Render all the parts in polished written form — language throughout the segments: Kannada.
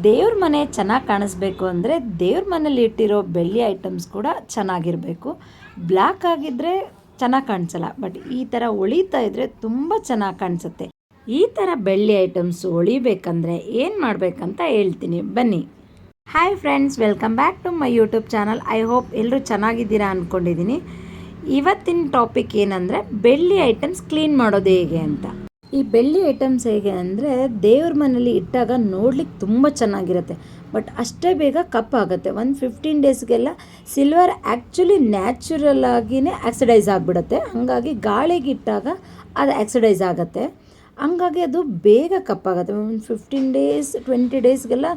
ದೇವ್ರ ಮನೆ ಚೆನ್ನಾಗಿ ಕಾಣಿಸ್ಬೇಕು ಅಂದರೆ ದೇವ್ರ ಮನೇಲಿ ಇಟ್ಟಿರೋ ಬೆಳ್ಳಿ ಐಟಮ್ಸ್ ಕೂಡ ಚೆನ್ನಾಗಿರಬೇಕು. ಬ್ಲ್ಯಾಕ್ ಆಗಿದ್ದರೆ ಚೆನ್ನಾಗಿ ಕಾಣಿಸಲ್ಲ, ಬಟ್ ಈ ಥರ ಹೊಳಿತಾ ಇದ್ದರೆ ತುಂಬ ಚೆನ್ನಾಗಿ ಕಾಣಿಸುತ್ತೆ. ಈ ಥರ ಬೆಳ್ಳಿ ಐಟಮ್ಸ್ ಹೊಳಿಬೇಕಂದ್ರೆ ಏನು ಮಾಡಬೇಕಂತ ಹೇಳ್ತೀನಿ, ಬನ್ನಿ. Hi friends, welcome back to my YouTube channel. I hope ಎಲ್ಲರೂ ಚೆನ್ನಾಗಿದ್ದೀರಾ ಅಂದ್ಕೊಂಡಿದ್ದೀನಿ. ಇವತ್ತಿನ ಟಾಪಿಕ್ ಏನಂದರೆ ಬೆಳ್ಳಿ ಐಟಮ್ಸ್ ಕ್ಲೀನ್ ಮಾಡೋದು ಹೇಗೆ ಅಂತ. ಈ ಬೆಳ್ಳಿ ಐಟಮ್ಸ್ ಹೇಗೆ ಅಂದರೆ ದೇವ್ರ ಮನೇಲಿ ಇಟ್ಟಾಗ ನೋಡ್ಲಿಕ್ಕೆ ತುಂಬ ಚೆನ್ನಾಗಿರುತ್ತೆ, ಬಟ್ ಅಷ್ಟೇ ಬೇಗ ಕಪ್ಪಾಗುತ್ತೆ. ಒಂದು 15 ಡೇಸ್ಗೆಲ್ಲ ಸಿಲ್ವರ್ ಆ್ಯಕ್ಚುಲಿ ನ್ಯಾಚುರಲ್ ಆಗಿಯೇ ಆಕ್ಸಿಡೈಸ್ ಆಗಿಬಿಡುತ್ತೆ. ಹಾಗಾಗಿ ಗಾಳಿಗೆ ಇಟ್ಟಾಗ ಅದು ಆಕ್ಸಿಡೈಸ್ ಆಗುತ್ತೆ, ಹಂಗಾಗಿ ಅದು ಬೇಗ ಕಪ್ಪಾಗುತ್ತೆ. ಒಂದು 15 ಡೇಸ್ 20 ಡೇಸ್ಗೆಲ್ಲ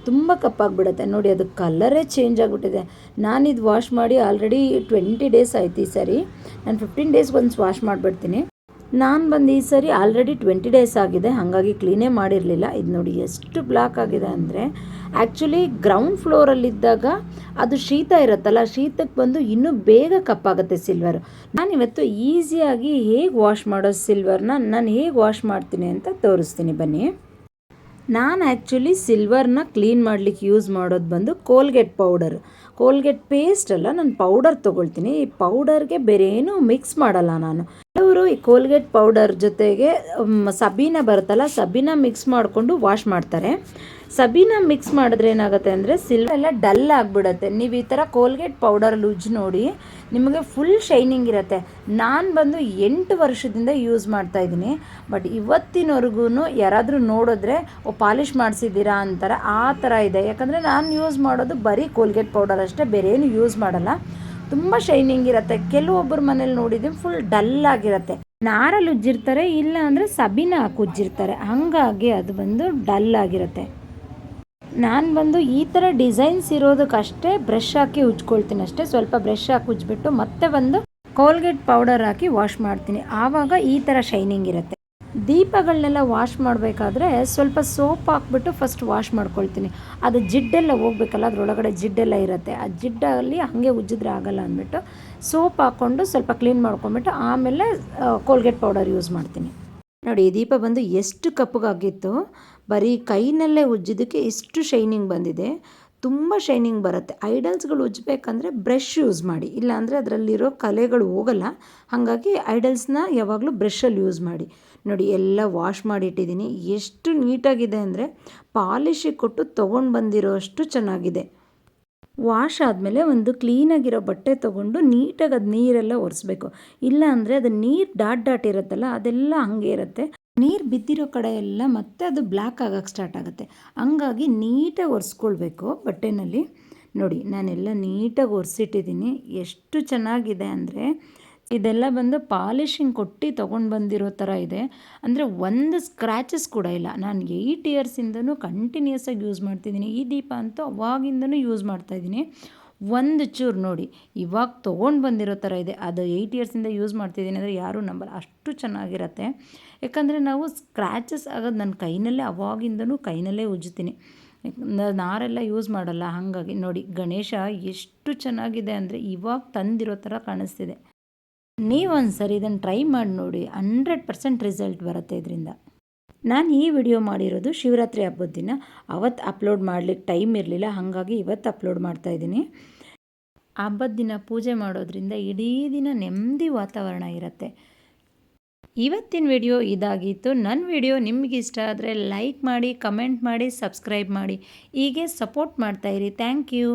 ತುಂಬ ಕಪ್ಪಾಗಿಬಿಡುತ್ತೆ. ನೋಡಿ, ಅದು ಕಲರೇ ಚೇಂಜ್ ಆಗಿಬಿಟ್ಟಿದೆ. ನಾನಿದು ವಾಶ್ ಮಾಡಿ ಆಲ್ರೆಡಿ 20 ಡೇಸ್ ಆಯ್ತು. ಈ ಸರಿ ನಾನು 15 ಡೇಸ್ಗೆ ಒಂದು ವಾಶ್ ಮಾಡಿಬಿಡ್ತೀನಿ. ನಾನು ಬಂದು ಈ ಸರಿ ಆಲ್ರೆಡಿ 20 ಡೇಸ್ ಆಗಿದೆ, ಹಾಗಾಗಿ ಕ್ಲೀನೇ ಮಾಡಿರಲಿಲ್ಲ. ಇದು ನೋಡಿ ಎಷ್ಟು ಬ್ಲ್ಯಾಕ್ ಆಗಿದೆ ಅಂದರೆ, ಆ್ಯಕ್ಚುಲಿ ಗ್ರೌಂಡ್ ಫ್ಲೋರಲ್ಲಿದ್ದಾಗ ಅದು ಶೀತ ಇರುತ್ತಲ್ಲ, ಶೀತಕ್ಕೆ ಬಂದು ಇನ್ನೂ ಬೇಗ ಕಪ್ಪಾಗುತ್ತೆ ಸಿಲ್ವರು. ನಾನಿವತ್ತು ಈಸಿಯಾಗಿ ಹೇಗೆ ವಾಶ್ ಮಾಡೋ ಸಿಲ್ವರ್ನ ನಾನು ಹೇಗೆ ವಾಶ್ ಮಾಡ್ತೀನಿ ಅಂತ ತೋರಿಸ್ತೀನಿ, ಬನ್ನಿ. ನಾನು ಆ್ಯಕ್ಚುಲಿ ಸಿಲ್ವರ್ನ ಕ್ಲೀನ್ ಮಾಡಲಿಕ್ಕೆ ಯೂಸ್ ಮಾಡೋದು ಬಂದು ಕೋಲ್ಗೇಟ್ ಪೌಡರ್. ಕೋಲ್ಗೇಟ್ ಪೇಸ್ಟ್ ಅಲ್ಲ, ನಾನು ಪೌಡರ್ ತೊಗೊಳ್ತೀನಿ. ಈ ಪೌಡರ್ಗೆ ಬೇರೆ ಏನೂ ಮಿಕ್ಸ್ ಮಾಡಲ್ಲ ನಾನು. ಕೆಲವರು ಈ ಕೋಲ್ಗೇಟ್ ಪೌಡರ್ ಜೊತೆಗೆ ಸಬೀನ ಬರುತ್ತಲ್ಲ, ಸಬೀನ ಮಿಕ್ಸ್ ಮಾಡಿಕೊಂಡು ವಾಶ್ ಮಾಡ್ತಾರೆ. ಸಬೀನ ಮಿಕ್ಸ್ ಮಾಡಿದ್ರೆ ಏನಾಗುತ್ತೆ ಅಂದರೆ ಸಿಲ್ವರ್ ಎಲ್ಲ ಡಲ್ ಆಗಿಬಿಡುತ್ತೆ. ನೀವು ಈ ಥರ ಕೋಲ್ಗೇಟ್ ಪೌಡರಲ್ಲಿ ಉಜ್ಜಿ ನೋಡಿ, ನಿಮಗೆ ಫುಲ್ ಶೈನಿಂಗ್ ಇರುತ್ತೆ. ನಾನು ಬಂದು 8 ವರ್ಷದಿಂದ ಯೂಸ್ ಮಾಡ್ತಾಯಿದ್ದೀನಿ, ಬಟ್ ಇವತ್ತಿನವರೆಗೂ ಯಾರಾದರೂ ನೋಡಿದ್ರೆ ಪಾಲಿಷ್ ಮಾಡಿಸಿದ್ದೀರಾ ಅಂತಾರೆ, ಆ ಥರ ಇದೆ. ಯಾಕಂದರೆ ನಾನು ಯೂಸ್ ಮಾಡೋದು ಬರೀ ಕೋಲ್ಗೇಟ್ ಪೌಡರ್ ಅಷ್ಟೇ, ಬೇರೆ ಏನು ಯೂಸ್ ಮಾಡಲ್ಲ. ತುಂಬ ಶೈನಿಂಗ್ ಇರುತ್ತೆ. ಕೆಲವೊಬ್ಬರ ಮನೇಲಿ ನೋಡಿದ್ದೀನಿ ಫುಲ್ ಡಲ್ ಆಗಿರುತ್ತೆ. ನಾರಲ್ಲಿ ಉಜ್ಜಿರ್ತಾರೆ, ಇಲ್ಲ ಅಂದರೆ ಸಬೀನ ಹಾಕಿ ಉಜ್ಜಿರ್ತಾರೆ, ಹಾಗಾಗಿ ಅದು ಬಂದು ಡಲ್ ಆಗಿರುತ್ತೆ. ನಾನು ಬಂದು ಈ ಥರ ಡಿಸೈನ್ಸ್ ಇರೋದಕ್ಕಷ್ಟೇ ಬ್ರಷ್ ಹಾಕಿ ಉಜ್ಕೊಳ್ತೀನಿ ಅಷ್ಟೇ. ಸ್ವಲ್ಪ ಬ್ರಷ್ ಹಾಕಿ ಉಜ್ಜಿಬಿಟ್ಟು ಮತ್ತೆ ಬಂದು ಕೋಲ್ಗೇಟ್ ಪೌಡರ್ ಹಾಕಿ ವಾಶ್ ಮಾಡ್ತೀನಿ, ಆವಾಗ ಈ ಥರ ಶೈನಿಂಗ್ ಇರುತ್ತೆ. ದೀಪಗಳನ್ನೆಲ್ಲ ವಾಶ್ ಮಾಡಬೇಕಾದ್ರೆ ಸ್ವಲ್ಪ ಸೋಪ್ ಹಾಕ್ಬಿಟ್ಟು ಫಸ್ಟ್ ವಾಶ್ ಮಾಡ್ಕೊಳ್ತೀನಿ. ಅದು ಜಿಡ್ಡೆಲ್ಲ ಹೋಗ್ಬೇಕಲ್ಲ, ಅದರೊಳಗಡೆ ಜಿಡ್ಡೆಲ್ಲ ಇರುತ್ತೆ. ಆ ಜಿಡ್ಡಲ್ಲಿ ಹಾಗೆ ಉಜ್ಜಿದ್ರೆ ಆಗಲ್ಲ ಅಂದ್ಬಿಟ್ಟು ಸೋಪ್ ಹಾಕ್ಕೊಂಡು ಸ್ವಲ್ಪ ಕ್ಲೀನ್ ಮಾಡ್ಕೊಂಬಿಟ್ಟು ಆಮೇಲೆ ಕೋಲ್ಗೇಟ್ ಪೌಡರ್ ಯೂಸ್ ಮಾಡ್ತೀನಿ. ನೋಡಿ, ಈ ದೀಪ ಬಂದು ಎಷ್ಟು ಕಪ್ಪಗಾಗಿತ್ತು, ಬರೀ ಕೈನಲ್ಲೇ ಉಜ್ಜಿದ್ದಕ್ಕೆ ಎಷ್ಟು ಶೈನಿಂಗ್ ಬಂದಿದೆ. ತುಂಬ ಶೈನಿಂಗ್ ಬರುತ್ತೆ. ಐಡಲ್ಸ್ಗಳು ಉಜ್ಜಬೇಕಂದ್ರೆ ಬ್ರಷ್ ಯೂಸ್ ಮಾಡಿ, ಇಲ್ಲಾಂದರೆ ಅದರಲ್ಲಿರೋ ಕಲೆಗಳು ಹೋಗಲ್ಲ. ಹಾಗಾಗಿ ಐಡಲ್ಸ್ನ ಯಾವಾಗಲೂ ಬ್ರಷಲ್ಲಿ ಯೂಸ್ ಮಾಡಿ. ನೋಡಿ, ಎಲ್ಲ ವಾಶ್ ಮಾಡಿಟ್ಟಿದ್ದೀನಿ. ಎಷ್ಟು ನೀಟಾಗಿದೆ ಅಂದರೆ ಪಾಲಿಶಿಗೆ ಕೊಟ್ಟು ತೊಗೊಂಡು ಬಂದಿರೋ ಅಷ್ಟು ಚೆನ್ನಾಗಿದೆ. ವಾಶ್ ಆದಮೇಲೆ ಒಂದು ಕ್ಲೀನಾಗಿರೋ ಬಟ್ಟೆ ತೊಗೊಂಡು ನೀಟಾಗಿ ಅದು ನೀರೆಲ್ಲ ಒರೆಸ್ಬೇಕು. ಇಲ್ಲ ಅಂದರೆ ಅದು ನೀರು ಡಾಟ್ ಇರುತ್ತಲ್ಲ, ಅದೆಲ್ಲ ಹಾಗೆ ಇರುತ್ತೆ. ನೀರು ಬಿದ್ದಿರೋ ಕಡೆ ಎಲ್ಲ ಮತ್ತೆ ಅದು ಬ್ಲ್ಯಾಕ್ ಆಗೋಕ್ಕೆ ಸ್ಟಾರ್ಟ್ ಆಗುತ್ತೆ. ಹಂಗಾಗಿ ನೀಟಾಗಿ ಒರೆಸ್ಕೊಳ್ಬೇಕು ಬಟ್ಟೆನಲ್ಲಿ. ನೋಡಿ, ನಾನೆಲ್ಲ ನೀಟಾಗಿ ಒರೆಸಿಟ್ಟಿದ್ದೀನಿ. ಎಷ್ಟು ಚೆನ್ನಾಗಿದೆ ಅಂದರೆ ಇದೆಲ್ಲ ಬಂದು ಪಾಲಿಶಿಂಗ್ ಕೊಟ್ಟು ತೊಗೊಂಡು ಬಂದಿರೋ ಥರ ಇದೆ. ಅಂದರೆ ಒಂದು ಸ್ಕ್ರ್ಯಾಚಸ್ ಕೂಡ ಇಲ್ಲ. ನಾನು 8 ಇಯರ್ಸಿಂದನೂ ಕಂಟಿನ್ಯೂಸಾಗಿ ಯೂಸ್ ಮಾಡ್ತಿದ್ದೀನಿ. ಈ ದೀಪ ಅಂತೂ ಅವಾಗಿಂದನೂ ಯೂಸ್ ಮಾಡ್ತಾಯಿದ್ದೀನಿ. ಒಂದು ಚೂರು ನೋಡಿ, ಇವಾಗ ತೊಗೊಂಡು ಬಂದಿರೋ ಥರ ಇದೆ. ಅದು 8 ಇಯರ್ಸಿಂದ ಯೂಸ್ ಮಾಡ್ತಿದ್ದೀನಿ ಅಂದರೆ ಯಾರೂ ನಂಬಲ್ಲ, ಅಷ್ಟು ಚೆನ್ನಾಗಿರುತ್ತೆ. ಯಾಕಂದರೆ ನಾವು ಸ್ಕ್ರ್ಯಾಚಸ್ ಆಗೋದು ನನ್ನ ಕೈನಲ್ಲೇ, ಅವಾಗಿಂದನೂ ಕೈನಲ್ಲೇ ಉಜ್ಜುತ್ತೀನಿ. ನಾರೆಲ್ಲ ಯೂಸ್ ಮಾಡಲ್ಲ. ಹಾಗಾಗಿ ನೋಡಿ, ಗಣೇಶ ಎಷ್ಟು ಚೆನ್ನಾಗಿದೆ ಅಂದರೆ ಇವಾಗ ತಂದಿರೋ ಥರ ಕಾಣಿಸ್ತಿದೆ. ನೀವೊಂದು ಸರಿ ಇದನ್ನು ಟ್ರೈ ಮಾಡಿ ನೋಡಿ, 100% ರಿಸಲ್ಟ್ ಬರುತ್ತೆ ಇದರಿಂದ. ನಾನು ಈ ವಿಡಿಯೋ ಮಾಡಿರೋದು ಶಿವರಾತ್ರಿ ಹಬ್ಬದ ದಿನ. ಅವತ್ತು ಅಪ್ಲೋಡ್ ಮಾಡಲಿಕ್ಕೆ ಟೈಮ್ ಇರಲಿಲ್ಲ, ಹಾಗಾಗಿ ಇವತ್ತು ಅಪ್ಲೋಡ್ ಮಾಡ್ತಾಯಿದ್ದೀನಿ. ಹಬ್ಬದ ದಿನ ಪೂಜೆ ಮಾಡೋದ್ರಿಂದ ಇಡೀ ದಿನ ನೆಮ್ಮದಿ ವಾತಾವರಣ ಇರುತ್ತೆ. ಇವತ್ತಿನ ವಿಡಿಯೋ ಇದಾಗಿತ್ತು. ನನ್ನ ವಿಡಿಯೋ ನಿಮಗೆ ಇಷ್ಟ ಆದರೆ ಲೈಕ್ ಮಾಡಿ, ಕಮೆಂಟ್ ಮಾಡಿ, ಸಬ್ಸ್ಕ್ರೈಬ್ ಮಾಡಿ. ಹೀಗೆ ಸಪೋರ್ಟ್ ಮಾಡ್ತಾಯಿರಿ. Thank you.